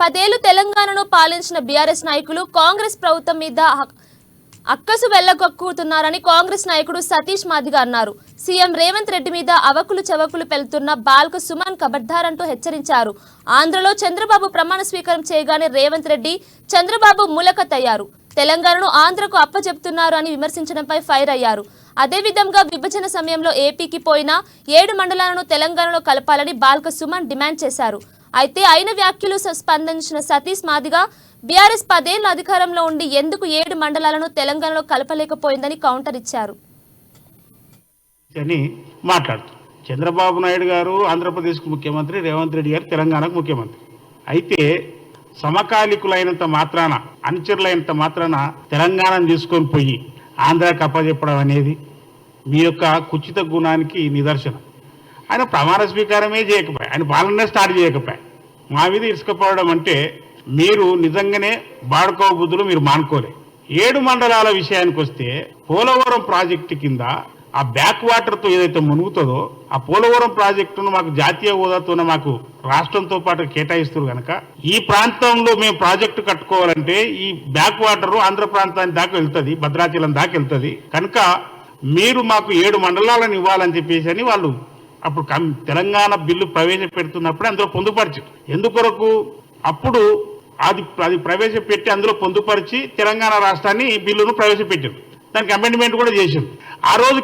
10 ఏళ్లు తెలంగాణను పాలించిన బీఆర్ఎస్ నాయకులు కాంగ్రెస్ ప్రభుత్వం మీద అక్కసు వెళ్లగక్కుతున్నారని కాంగ్రెస్ నాయకుడు సతీష్ మాదిగ అన్నారు. సీఎం రేవంత్ రెడ్డి మీద అవకులు చవకులు పెళ్తున్న బాల్క సుమన్ ఖబర్దార్ అంటూ హెచ్చరించారు. ఆంధ్రలో చంద్రబాబు ప్రమాణ స్వీకారం చేయగానే రేవంత్ రెడ్డి చంద్రబాబు మూలకతయ్యారు. తెలంగాణను ఆంధ్రకు అప్పచెప్తున్నారు అని విమర్శించడంపై ఫైర్ అయ్యారు. అదేవిధంగా విభజన సమయంలో ఏపీకి పోయిన 7 మండలాలను తెలంగాణలో కలపాలని బాల్క సుమన్ డిమాండ్ చేశారు. అయితే అయిన వ్యాఖ్యలు స్పందించిన సతీష్ మాదిగ బీఆర్ఎస్ 10 ఏళ్ల అధికారంలో ఉండి ఎందుకు 7 మండలాలను తెలంగాణలో కలపలేకపోయిందని కౌంటర్ ఇచ్చారు. చంద్రబాబు నాయుడు గారు ఆంధ్రప్రదేశ్కు ముఖ్యమంత్రి, రేవంత్ రెడ్డి గారు తెలంగాణకు ముఖ్యమంత్రి. అయితే సమకాలికులైనంత మాత్రాన, అనుచరులైనంత మాత్రాన తెలంగాణను తీసుకొని పోయి ఆంధ్రాకి అప్పచెప్పడం అనేది మీ యొక్క కుచిత గుణానికి నిదర్శనం. ఆయన ప్రమాణ స్వీకారమే చేయకపోయా, ఆయన పాలన స్టార్ట్ చేయకపోయా, మా మీద ఇసుకపోవడం అంటే మీరు నిజంగానే బాడుకో బుద్ధులు మీరు మానుకోలే. 7 మండలాల విషయానికి వస్తే పోలవరం ప్రాజెక్టు కింద ఆ బ్యాక్ వాటర్తో ఏదైతే మునుగుతుందో ఆ పోలవరం ప్రాజెక్టును మాకు జాతీయ హోదాతోనే మాకు రాష్ట్రంతో పాటు కేటాయిస్తారు కనుక ఈ ప్రాంతంలో మేము ప్రాజెక్టు కట్టుకోవాలంటే ఈ బ్యాక్ వాటర్ ఆంధ్ర ప్రాంతానికి దాకా వెళ్తుంది, భద్రాచలం దాకా వెళ్తుంది కనుక మీరు మాకు 7 మండలాలను ఇవ్వాలని చెప్పేసి అని వాళ్ళు అప్పుడు తెలంగాణ బిల్లు ప్రవేశపెడుతున్నప్పుడే అందులో పొందుపరిచారు. ఎందుకొరకు అప్పుడు అది ప్రవేశపెట్టి అందులో పొందుపరిచి తెలంగాణ రాష్ట్రాన్ని బిల్లును ప్రవేశపెట్టారు. దానికి అమెండ్మెంట్ కూడా చేశారు. ఆ రోజు